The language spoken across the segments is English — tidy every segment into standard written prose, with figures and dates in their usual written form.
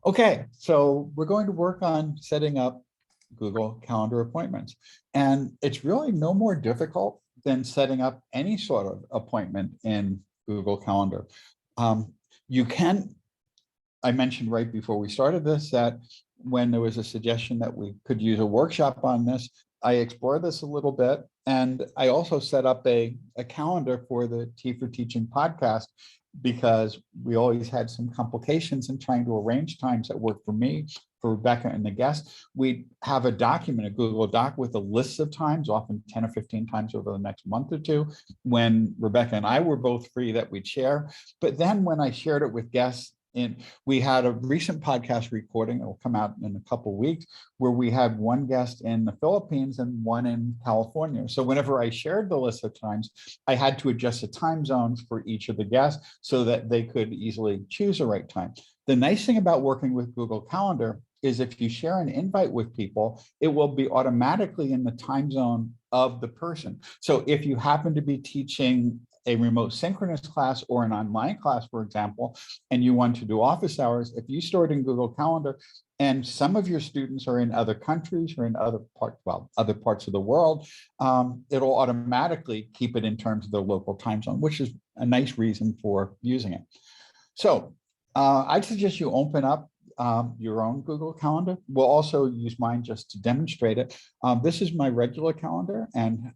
Okay, so we're going to work on setting up Google Calendar appointments. And it's really no more difficult than setting up any sort of appointment in Google Calendar. Um, you can, I mentioned right before we started this that when there was a suggestion that we could use a workshop on this, I explored this a little bit. And I also set up a calendar for the T for Teaching podcast because we always had some complications in trying to arrange times that work for me, for Rebecca and the guests. We have a document, a Google Doc with a list of times, often 10 or 15 times over the next month or two, when Rebecca and I were both free that we'd share. But then when I shared it with guests, and we had a recent podcast recording that will come out in a couple of weeks where we had one guest in the Philippines and one in California. So whenever I shared the list of times, I had to adjust the time zones for each of the guests so that they could easily choose the right time. The nice thing about working with Google Calendar is if you share an invite with people, it will be automatically in the time zone of the person. So if you happen to be teaching a remote synchronous class or an online class, for example, and you want to do office hours, if you store it in Google Calendar and some of your students are in other countries or in other parts of the world, it'll automatically keep it in terms of the local time zone, which is a nice reason for using it. So I'd suggest you open up your own Google Calendar. We'll also use mine just to demonstrate it. This is my regular calendar, and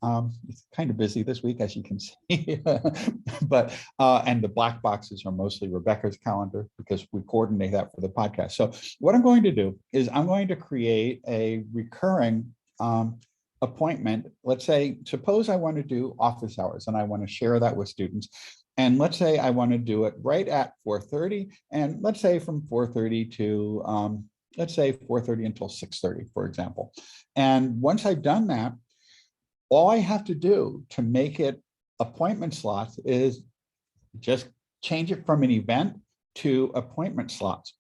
it's kind of busy this week, as you can see. But and the black boxes are mostly Rebecca's calendar because we coordinate that for the podcast. So what I'm going to do is I'm going to create a recurring appointment. Let's say, suppose I want to do office hours and I want to share that with students. And let's say I want to do it right at 4:30, and let's say from 4:30 to let's say 4:30 until 6:30, for example. And once I've done that, all I have to do to make it appointment slots is just change it from an event to appointment slots.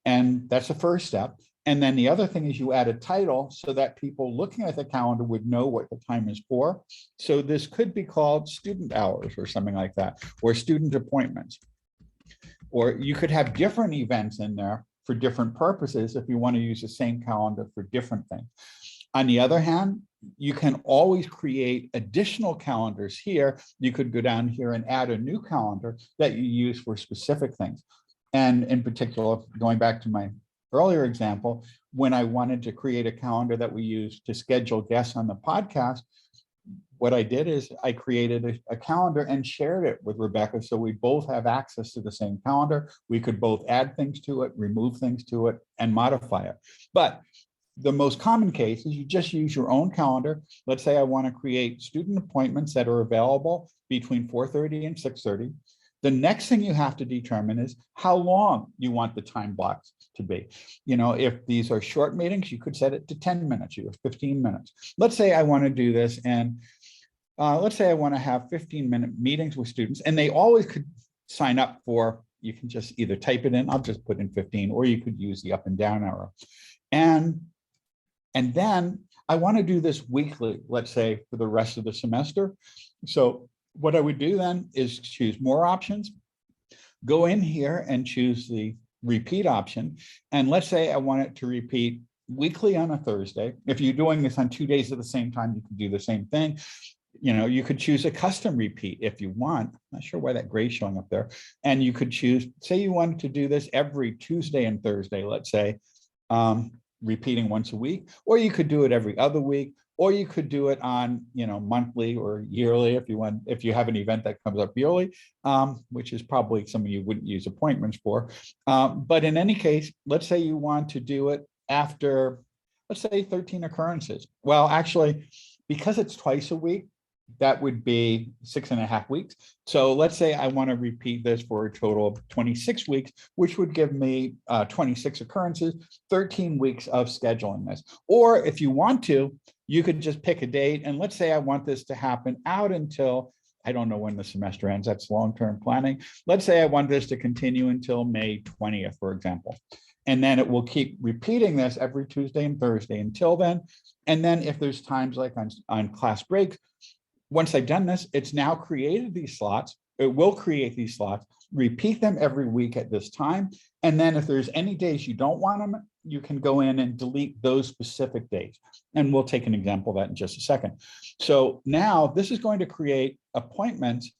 And that's the first step. And then the other thing is you add a title so that people looking at the calendar would know what the time is for. So this could be called student hours or something like that, or student appointments. Or you could have different events in there for different purposes if you want to use the same calendar for different things. On the other hand, you can always create additional calendars here. You could go down here and add a new calendar that you use for specific things. And in particular, going back to my earlier example, when I wanted to create a calendar that we use to schedule guests on the podcast, what I did is I created a calendar and shared it with Rebecca. So we both have access to the same calendar. We could both add things to it, remove things to it, and modify it. But the most common case is you just use your own calendar. Let's say I want to create student appointments that are available between 4:30 and 6:30. The next thing you have to determine is how long you want the time blocks to be. You know, if these are short meetings, you could set it to 10 minutes, you have 15 minutes. Let's say I want to do this, and let's say I want to have 15-minute meetings with students, and they always could sign up for, you can just either type it in, I'll just put in 15, or you could use the up and down arrow. And then I want to do this weekly, let's say for the rest of the semester. So what I would do then is choose more options, go in here and choose the repeat option. And let's say I want it to repeat weekly on a Thursday. If you're doing this on 2 days at the same time, you can do the same thing. You know, you could choose a custom repeat if you want. I'm not sure why that gray is showing up there. And you could choose, say you wanted to do this every Tuesday and Thursday, let's say, repeating once a week, or you could do it every other week, or you could do it on, you know, monthly or yearly if you want, if you have an event that comes up yearly, which is probably something you wouldn't use appointments for. But in any case, let's say you want to do it after, let's say 13 occurrences. Well, actually, because it's twice a week, that would be 6.5 weeks. So let's say I want to repeat this for a total of 26 weeks, which would give me 26 occurrences, 13 weeks of scheduling this. Or if you want to, you could just pick a date. And let's say I want this to happen out until, I don't know when the semester ends, that's long-term planning. Let's say I want this to continue until May 20th, for example. And then it will keep repeating this every Tuesday and Thursday until then. And then if there's times like on class breaks, once I've done this, it's now created these slots. It will create these slots, repeat them every week at this time. And then if there's any days you don't want them, you can go in and delete those specific days. And we'll take an example of that in just a second. So now this is going to create appointments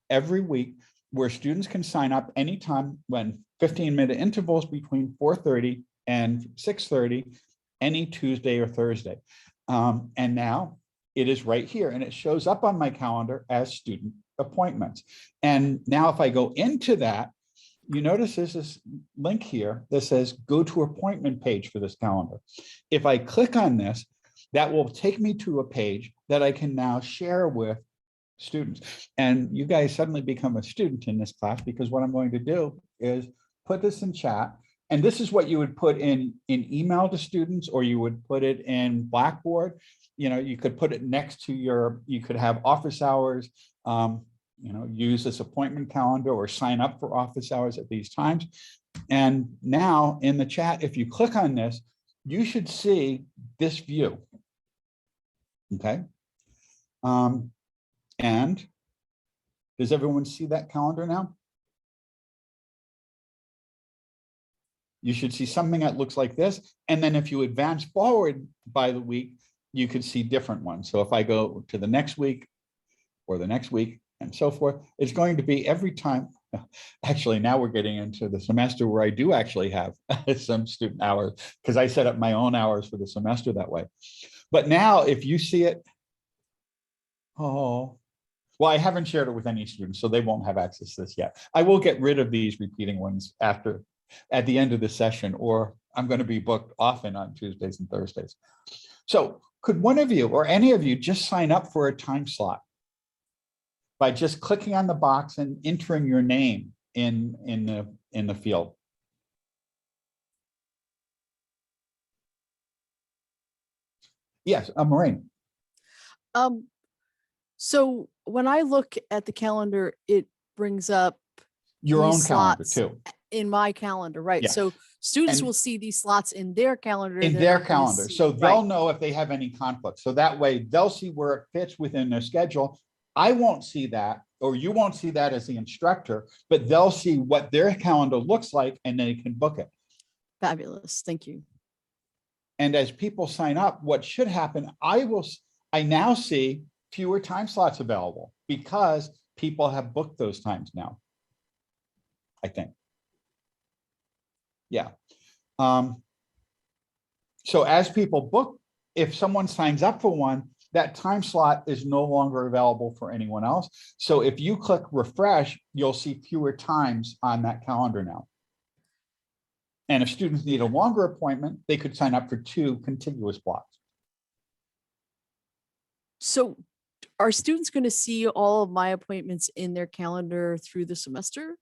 every week where students can sign up anytime when 15-minute intervals between 4:30 and 6:30, any Tuesday or Thursday. And now it is right here and it shows up on my calendar as student appointments. And now if I go into that, you notice there's this link here that says go to appointment page for this calendar. If I click on this, that will take me to a page that I can now share with students. And you guys suddenly become a student in this class, because what I'm going to do is put this in chat. And this is what you would put in email to students, or you would put it in Blackboard. You know, you could put it next to you could have office hours, use this appointment calendar or sign up for office hours at these times. And now in the chat, if you click on this, you should see this view. Okay. And does everyone see that calendar now? You should see something that looks like this. And then if you advance forward by the week, you could see different ones. So if I go to the next week or the next week and so forth, it's going to be every time. Actually, now we're getting into the semester where I do actually have some student hours, because I set up my own hours for the semester that way. But now if you see it, well, I haven't shared it with any students, so they won't have access to this yet. I will get rid of these repeating ones at the end of the session, or I'm going to be booked often on Tuesdays and Thursdays. So could one of you or any of you just sign up for a time slot by just clicking on the box and entering your name in the field? Yes, Maureen. So when I look at the calendar, it brings up your own calendar too. In my calendar, right? Yes. So students will see these slots in their calendar. In their calendar. So they'll know if they have any conflicts. So that way they'll see where it fits within their schedule. I won't see that, or you won't see that as the instructor, but they'll see what their calendar looks like and they can book it. Fabulous. Thank you. And as people sign up, what should happen, I now see fewer time slots available because people have booked those times now, I think. Yeah. So as people book, if someone signs up for one, that time slot is no longer available for anyone else. So if you click refresh, you'll see fewer times on that calendar now. And if students need a longer appointment, they could sign up for 2 contiguous blocks. So are students going to see all of my appointments in their calendar through the semester?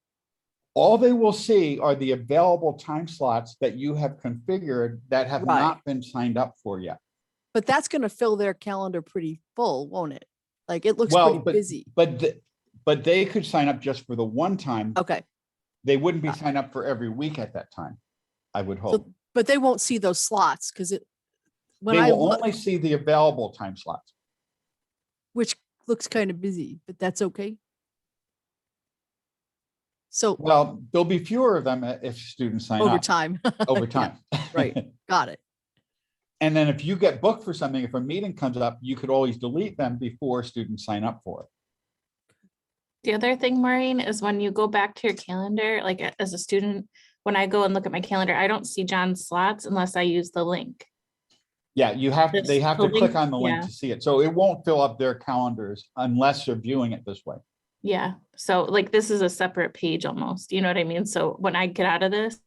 All they will see are the available time slots that you have configured that have not been signed up for yet. But that's going to fill their calendar pretty full, won't it? Like it looks pretty busy. But they could sign up just for the one time. Okay. They wouldn't be signed up for every week at that time, I would hope. So, but they won't see those slots because they will only see the available time slots. Which looks kind of busy, but that's okay. So well, there'll be fewer of them if students sign over up. Time. Over time. Yeah, right. Got it. And then if you get booked for something, if a meeting comes up, you could always delete them before students sign up for it. The other thing, Maureen, is when you go back to your calendar, like as a student, when I go and look at my calendar, I don't see John's slots unless I use the link. Yeah, they have to click on the link to see it. So it won't fill up their calendars unless you're viewing it this way. Yeah. So like this is a separate page almost, you know what I mean? So when I get out of this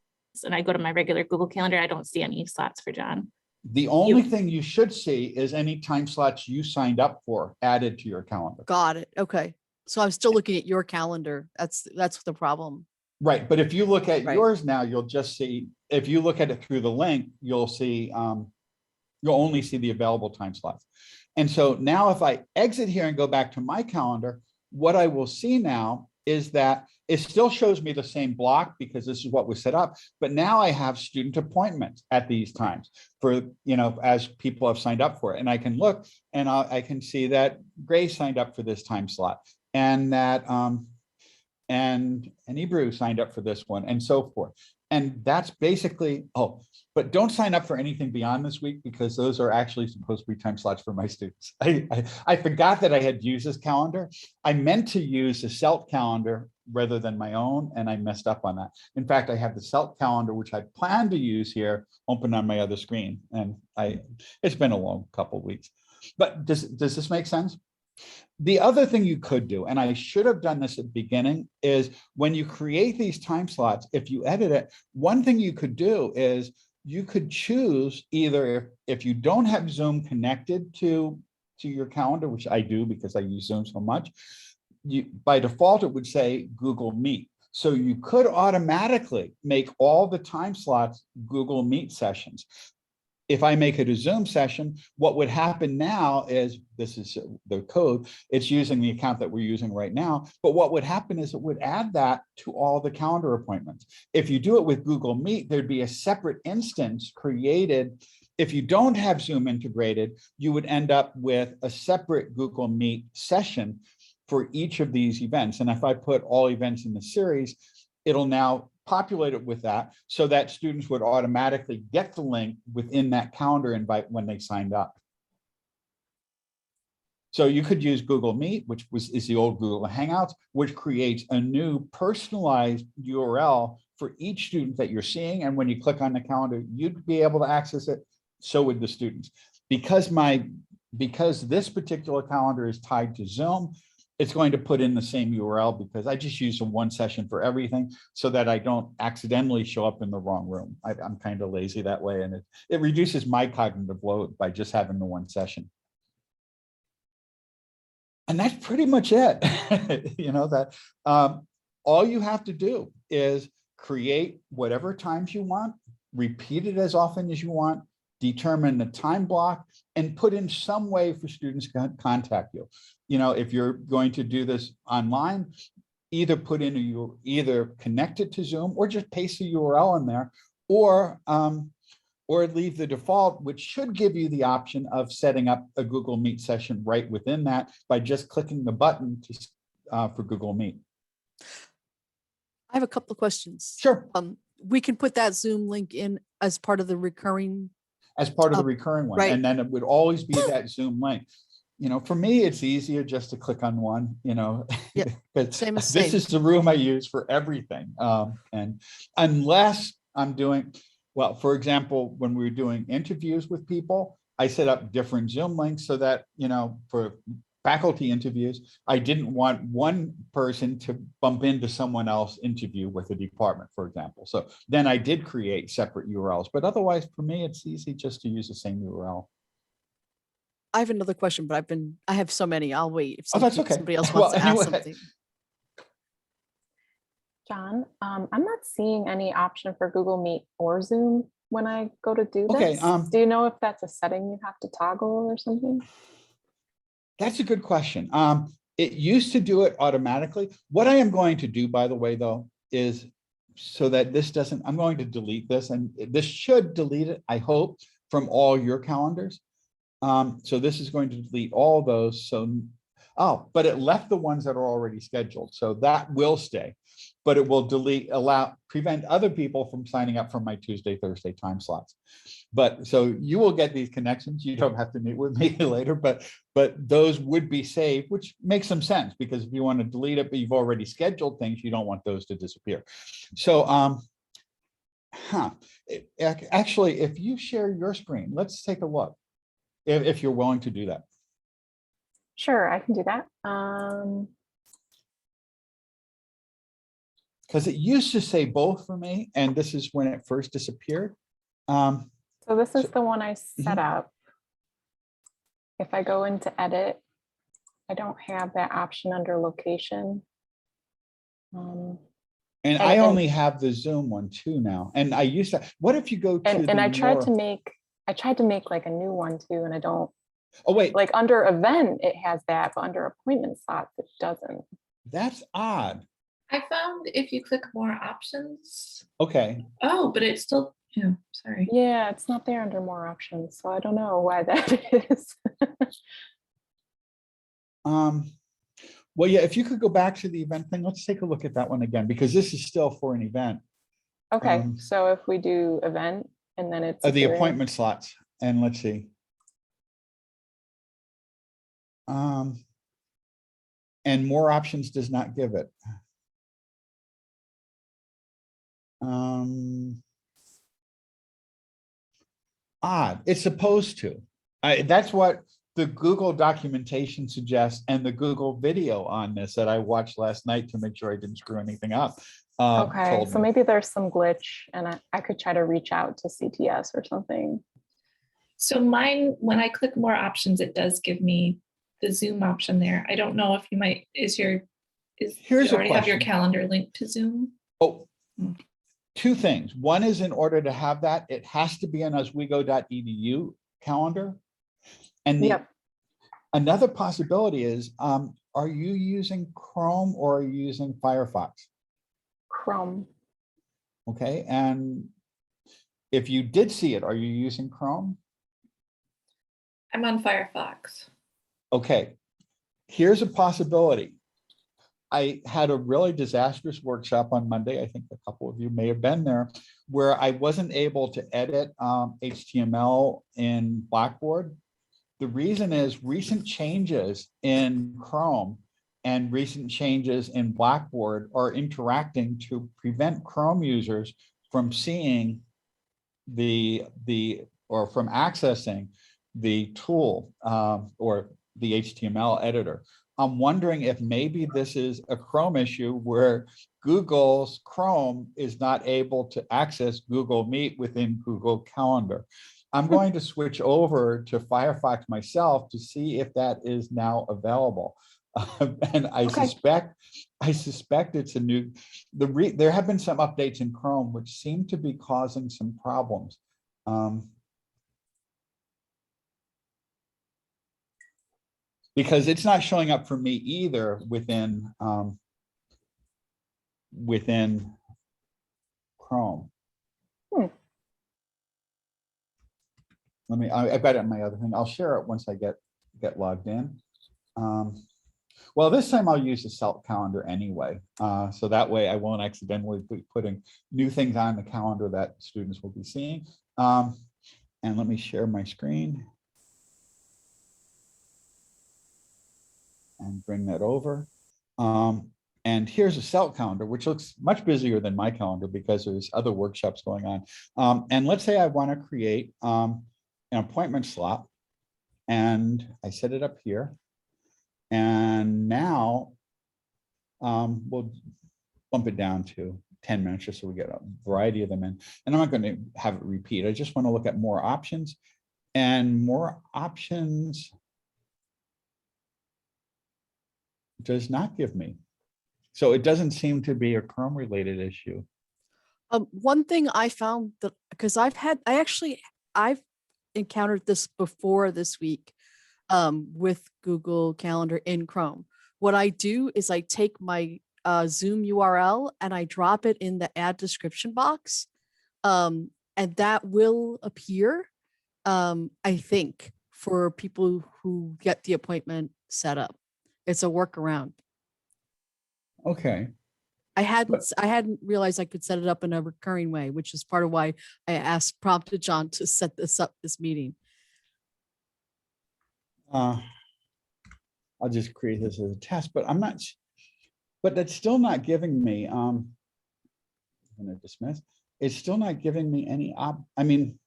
and I go to my regular Google Calendar, I don't see any slots for John. The only thing you should see is any time slots you signed up for added to your calendar. Got it. Okay. So I'm still looking at your calendar. That's the problem. Right. But if you look at yours now, you'll just see, if you look at it through the link, you'll see, you'll only see the available time slots. And so now if I exit here and go back to my calendar, what I will see now is that it still shows me the same block because this is what was set up, but now I have student appointments at these times for, as people have signed up for it. And I can look and I can see that Grace signed up for this time slot. and that and Hebrew signed up for this one, and so forth. And that's basically, oh, but don't sign up for anything beyond this week, because those are actually supposed to be time slots for my students. I forgot that I had used this calendar. I meant to use the CELT calendar rather than my own, and I messed up on that. In fact, I have the CELT calendar, which I plan to use here, open on my other screen. And it's been a long couple of weeks. But does this make sense? The other thing you could do, and I should have done this at the beginning, is when you create these time slots, if you edit it, one thing you could do is you could choose either, if you don't have Zoom connected to your calendar, which I do because I use Zoom so much, by default, it would say Google Meet. So you could automatically make all the time slots Google Meet sessions. If I make it a Zoom session, what would happen now is, this is the code, it's using the account that we're using right now, but what would happen is it would add that to all the calendar appointments. If you do it with Google Meet, there'd be a separate instance created. If you don't have Zoom integrated, you would end up with a separate Google Meet session for each of these events. And if I put all events in the series, it'll now populate it with that, so that students would automatically get the link within that calendar invite when they signed up. So you could use Google Meet, which is the old Google Hangouts, which creates a new personalized URL for each student that you're seeing. And when you click on the calendar, you'd be able to access it. So would the students. Because this particular calendar is tied to Zoom, it's going to put in the same URL, because I just use one session for everything so that I don't accidentally show up in the wrong room. I'm kind of lazy that way, and it reduces my cognitive load by just having the one session. And that's pretty much it. That all you have to do is create whatever times you want, repeat it as often as you want, determine the time block, and put in some way for students to contact you. If you're going to do this online, either put in either connect it to Zoom, or just paste the URL in there, or leave the default, which should give you the option of setting up a Google Meet session right within that by just clicking the button for Google Meet. I have a couple of questions. Sure. We can put that Zoom link in as part of the recurring. As part of the recurring one, right. And then it would always be that Zoom link. For me, it's easier just to click on one, Yeah, because same as this same. is the room I use for everything. And unless I'm doing, well, for example, when we were doing interviews with people, I set up different Zoom links so that, for faculty interviews, I didn't want one person to bump into someone else interview with a department, for example. So then I did create separate URLs, but otherwise for me, it's easy just to use the same URL. I have another question, but I have so many. I'll wait. If That's okay. somebody else Well, wants to anyway. ask something. John, I'm not seeing any option for Google Meet or Zoom when I go to do Okay, this. Do you know if that's a setting you have to toggle or something? That's a good question. It used to do it automatically. What I am going to do, by the way, though, is so that this doesn't, I'm going to delete this, and this should delete it, I hope, from all your calendars. So this is going to delete all those. So, but it left the ones that are already scheduled. So that will stay, but it will prevent other people from signing up for my Tuesday, Thursday time slots. But so you will get these connections. You don't have to meet with me later, but those would be saved, which makes some sense, because if you want to delete it, but you've already scheduled things, you don't want those to disappear. So, actually, if you share your screen, let's take a look. If you're willing to do that. Sure, I can do that. Because it used to say both for me, and this is when it first disappeared. So this is the one I set up. If I go into edit, I don't have that option under location. And I only have the Zoom one too now. And I used to, what if you go to and I tried to make like a new one too, and I don't. Oh, wait. Like under event, it has that, but under appointment slots, it doesn't. That's odd. I found if you click more options. Okay. Oh, but it's still, sorry. Yeah, it's not there under more options. So I don't know why that is. Well, yeah, if you could go back to the event thing, let's take a look at that one again, because this is still for an event. Okay, so if we do event and then it's The appearing- appointment slots, and let's see. And more options does not give it. Odd, it's supposed to. That's what the Google documentation suggests, and the Google video on this that I watched last night to make sure I didn't screw anything up. Okay, told so me. maybe there's some glitch and I could try to reach out to CTS or something. So mine, when I click more options, it does give me the Zoom option there. I don't know if you might, do Here's you a already have your question. calendar linked to Zoom? Oh, two things. One is, in order to have that, it has to be an oswego.edu calendar. And Yep. another possibility is, are you using Chrome or are you using Firefox? Chrome. Okay, and if you did see it, are you using Chrome? I'm on Firefox. Okay, here's a possibility. I had a really disastrous workshop on Monday. I think a couple of you may have been there, where I wasn't able to edit HTML in Blackboard. The reason is recent changes in Chrome and recent changes in Blackboard are interacting to prevent Chrome users from seeing or from accessing the tool or the HTML editor. I'm wondering if maybe this is a Chrome issue where Google's Chrome is not able to access Google Meet within Google Calendar. I'm going to switch over to Firefox myself to see if that is now available. And I suspect it's a new, there have been some updates in Chrome which seem to be causing some problems. Because it's not showing up for me either within Chrome. Let me, I've got it on my other thing. I'll share it once I get logged in. Well, this time I'll use the Self calendar anyway. So that way I won't accidentally be putting new things on the calendar that students will be seeing. And let me share my screen. And bring that over. And here's a Self calendar, which looks much busier than my calendar because there's other workshops going on. And let's say I want to create an appointment slot, and I set it up here. And now we'll bump it down to 10 minutes just so we get a variety of them in. And I'm not going to have it repeat. I just want to look at more options, and more options does not give me. So it doesn't seem to be a Chrome related issue. One thing I found that, because I've encountered this before this week with Google Calendar in Chrome. What I do is I take my Zoom URL and I drop it in the add description box, and that will appear, I think, for people who get the appointment set up. It's a workaround. Okay. I hadn't realized I could set it up in a recurring way, which is part of why I prompted John to set this meeting. I'll just create this as a test, but I'm not, but that's still not giving me, I'm gonna dismiss. It's still not giving me any I mean,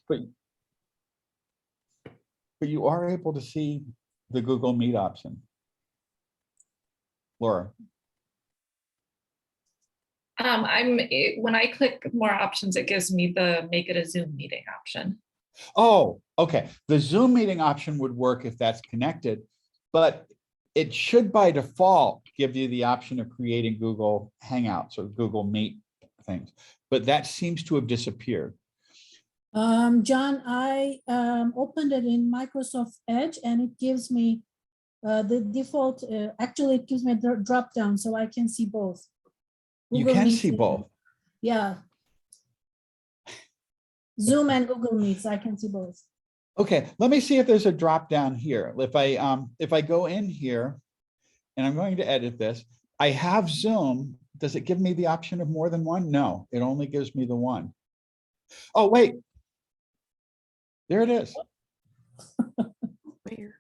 but you are able to see the Google Meet option. Laura. When I click more options, it gives me the make it a Zoom meeting option. Oh, okay. The Zoom meeting option would work if that's connected, but it should by default give you the option of creating Google Hangouts or Google Meet things, but that seems to have disappeared. John, I opened it in Microsoft Edge and it gives me the default, actually it gives me a drop down so I can see both. You Google can Meet see and- both. Yeah. Zoom and Google Meets. I can see both. Okay, let me see if there's a drop down here. If I go in here and I'm going to edit this, I have Zoom. Does it give me the option of more than one? No, it only gives me the one. Oh, wait. There it is. Where?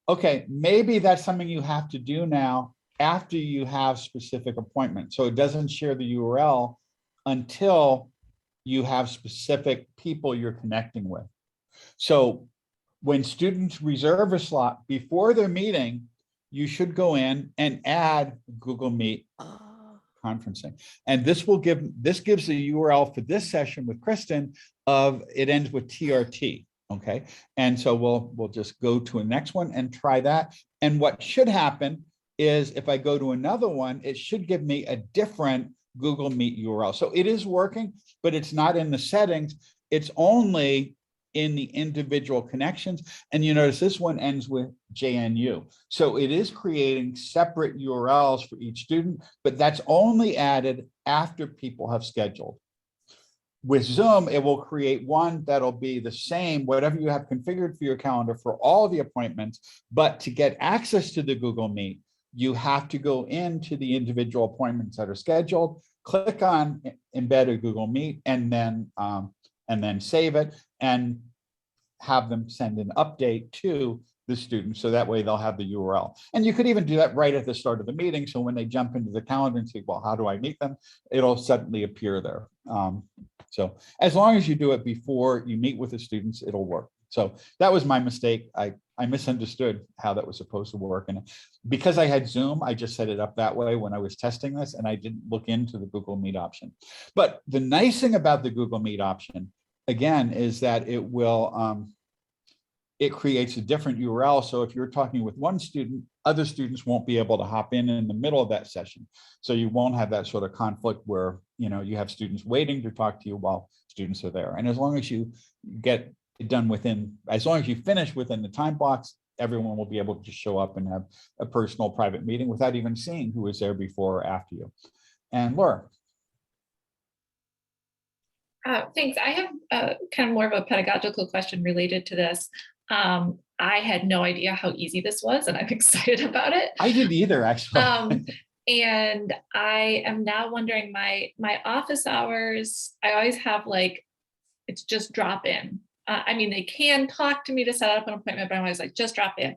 Okay, maybe that's something you have to do now after you have specific appointments. So it doesn't share the URL until you have specific people you're connecting with. So when students reserve a slot before their meeting, you should go in and add Google Meet conferencing. And this gives the URL for this session with Kristen of, it ends with TRT. Okay. And so we'll just go to a next one and try that. And what should happen is if I go to another one, it should give me a different Google Meet URL. So it is working, but it's not in the settings. It's only in the individual connections. And you notice this one ends with JNU. So it is creating separate URLs for each student, but that's only added after people have scheduled. With Zoom, it will create one that'll be the same, whatever you have configured for your calendar for all the appointments. But to get access to the Google Meet, you have to go into the individual appointments that are scheduled, click on embed a Google Meet, and then save it and have them send an update to the student. So that way they'll have the URL. And you could even do that right at the start of the meeting. So when they jump into the calendar and say, well, how do I meet them? It'll suddenly appear there. So as long as you do it before you meet with the students, it'll work. So that was my mistake. I misunderstood how that was supposed to work. And because I had Zoom, I just set it up that way when I was testing this, and I didn't look into the Google Meet option. But the nice thing about the Google Meet option, again, is that it will, it creates a different URL. So if you're talking with one student, other students won't be able to hop in the middle of that session. So you won't have that sort of conflict where, you know, you have students waiting to talk to you while students are there. And as long as you get it done within, as long as you finish within the time blocks, everyone will be able to just show up and have a personal private meeting without even seeing who was there before or after you. And Laura. Thanks. I have kind of more of a pedagogical question related to this. I had no idea how easy this was, and I'm excited about it. I didn't either, actually. And I am now wondering, my office hours, I always have like, it's just drop in. I mean, they can talk to me to set up an appointment, but I'm always like, just drop in.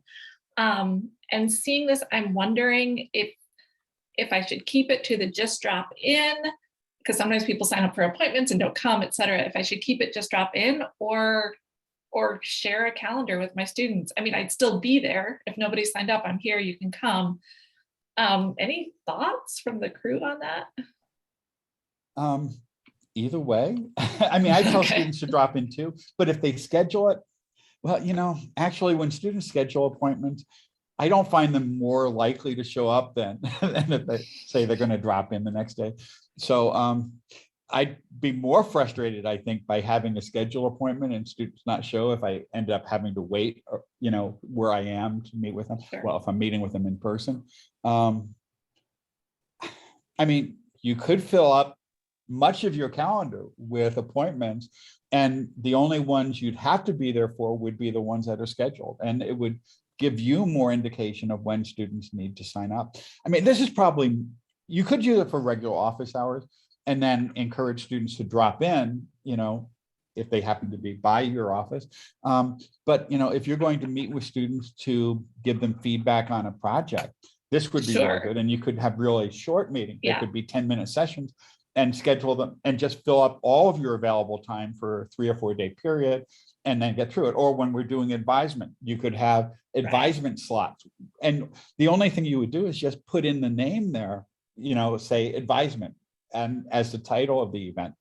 And seeing this, I'm wondering if I should keep it to the just drop in, because sometimes people sign up for appointments and don't come, et cetera. If I should keep it just drop in or share a calendar with my students. I mean, I'd still be there. If nobody signed up, I'm here, you can come. Any thoughts from the crew on that? Either way. I mean, I tell Okay. students to drop in too, but if they schedule it, well, you know, actually when students schedule appointments, I don't find them more likely to show up than if they say they're going to drop in the next day. So I'd be more frustrated, I think, by having a scheduled appointment and students not show if I end up having to wait, or, you know, where I am to meet with them. Sure. Well, if I'm meeting with them in person. I mean, you could fill up much of your calendar with appointments, and the only ones you'd have to be there for would be the ones that are scheduled. And it would give you more indication of when students need to sign up. I mean, this is probably, you could use it for regular office hours and then encourage students to drop in, you know, if they happen to be by your office. But, you know, if you're going to meet with students to give them feedback on a project, this would be Sure. really good. And you could have really short meetings. They Yeah. could be 10-minute sessions and schedule them and just fill up all of your available time for a 3 or 4 day period and then get through it. Or when we're doing advisement, you could have advisement slots. And the only thing you would do is just put in the name there, you know, say advisement and as the title of the event.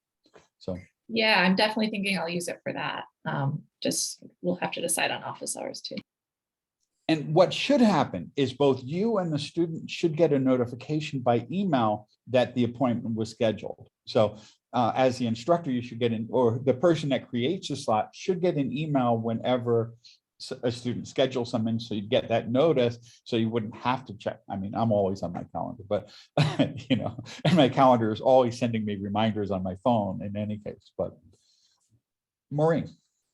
So Yeah, I'm definitely thinking I'll use it for that. Just we'll have to decide on office hours too. and what should happen is both you and the student should get a notification by email that the appointment was scheduled. So as the instructor, you should get in, or the person that creates the slot should get an email whenever a student schedule something, so you'd get that notice, so you wouldn't have to check. I mean, I'm always on my calendar, but you know, and my calendar is always sending me reminders on my phone in any case, but Maureen.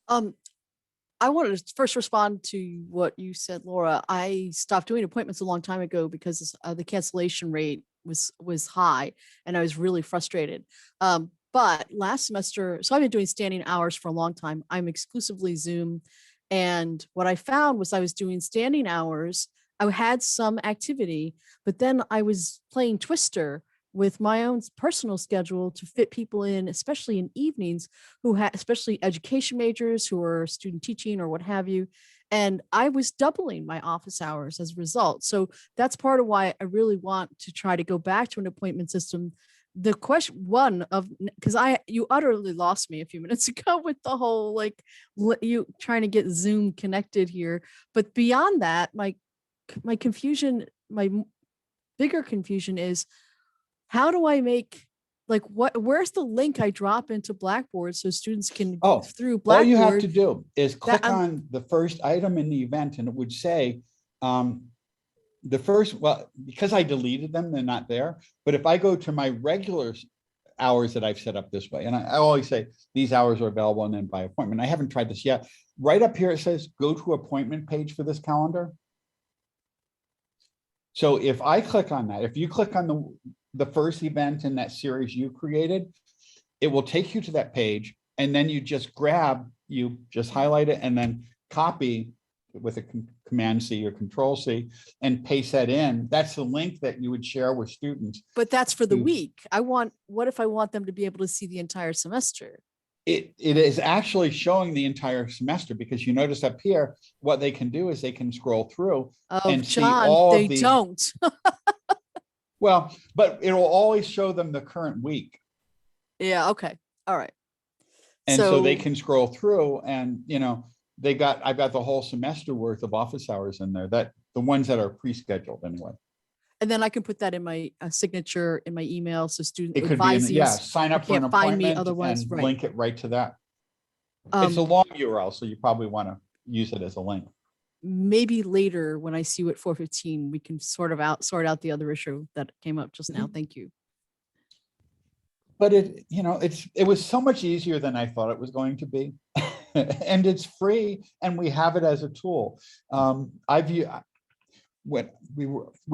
I wanted to first respond to what you said, Laura. I stopped doing appointments a long time ago because the cancellation rate was high, and I was really frustrated. But last semester, so I've been doing standing hours for a long time. I'm exclusively Zoom. And what I found was I was doing standing hours. I had some activity, but then I was playing Twister with my own personal schedule to fit people in, especially in evenings, who had, especially education majors who are student teaching or what have you. And I was doubling my office hours as a result. So that's part of why I really want to try to go back to an appointment system. The question one of, because you utterly lost me a few minutes ago with the whole like you trying to get Zoom connected here. But beyond that, my confusion, my bigger confusion is, how do I make, like, where's the link I drop into Blackboard so students can through Blackboard? All you have to do is click on the first item in the event, and it would say the first, well, because I deleted them, they're not there. But if I go to my regular hours that I've set up this way, and I always say these hours are available and then by appointment. I haven't tried this yet. Right up here, it says go to appointment page for this calendar. So if I click on that, if you click on the first event in that series you created, it will take you to that page, and then you just highlight it and then copy with a Command C or Control C and paste that in. That's the link that you would share with students. But that's for the week. What if I want them to be able to see the entire semester? It is actually showing the entire semester, because you notice up here, what they can do is they can scroll through and see all they don't. Well, but it will always show them the current week. Yeah. Okay. All right. And so they can scroll through, and, you know, I've got the whole semester worth of office hours in there, that the ones that are pre-scheduled anyway. And then I can put that in my signature in my email. So student It could be, advisees sign up for an can't find me appointment otherwise, and right. link it right to that. It's a long URL, so you probably want to use it as a link. Maybe later when I see you at 4:15, we can sort out the other issue that came up just now. Thank you. But it was so much easier than I thought it was going to be. And it's free, and we have it as a tool. When we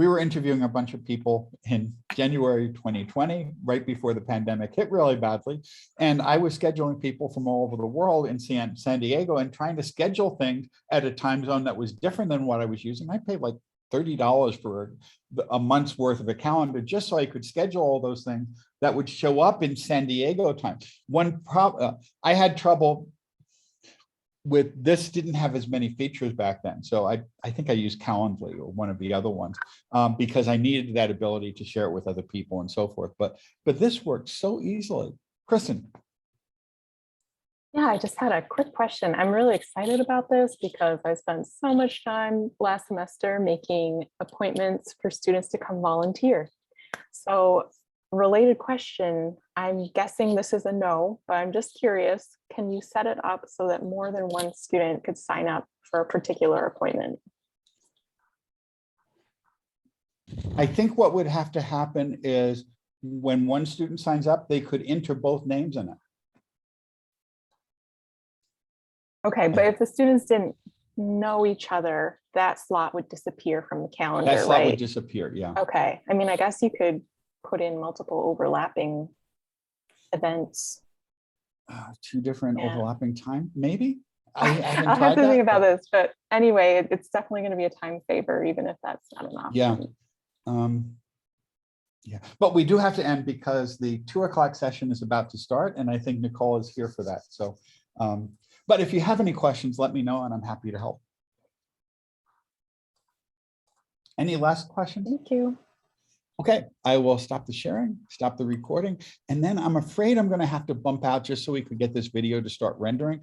were interviewing a bunch of people in January 2020, right before the pandemic hit really badly. And I was scheduling people from all over the world in San Diego and trying to schedule things at a time zone that was different than what I was using. I paid like $30 for a month's worth of a calendar just so I could schedule all those things that would show up in San Diego time. I had trouble with this, didn't have as many features back then. So I think I used Calendly or one of the other ones because I needed that ability to share it with other people and so forth. But this works so easily. Kristen. Yeah, I just had a quick question. I'm really excited about this because I spent so much time last semester making appointments for students to come volunteer. So related question, I'm guessing this is a no, but I'm just curious, can you set it up so that more than one student could sign up for a particular appointment? I think what would have to happen is when one student signs up, they could enter both names in it. Okay, but if the students didn't know each other, that slot would disappear from the calendar, That slot right? would disappear, yeah. Okay, I mean, I guess you could put in multiple overlapping events. Two different overlapping time, maybe? I'll have to think about this, but anyway, it's definitely going to be a time saver, even if that's not an option. Yeah, but we do have to end because the 2 o'clock session is about to start, and I think Nicole is here for that. So, but if you have any questions, let me know, and I'm happy to help. Any last questions? Thank you. Okay, I will stop the sharing, stop the recording, and then I'm afraid I'm going to have to bump out just so we could get this video to start rendering.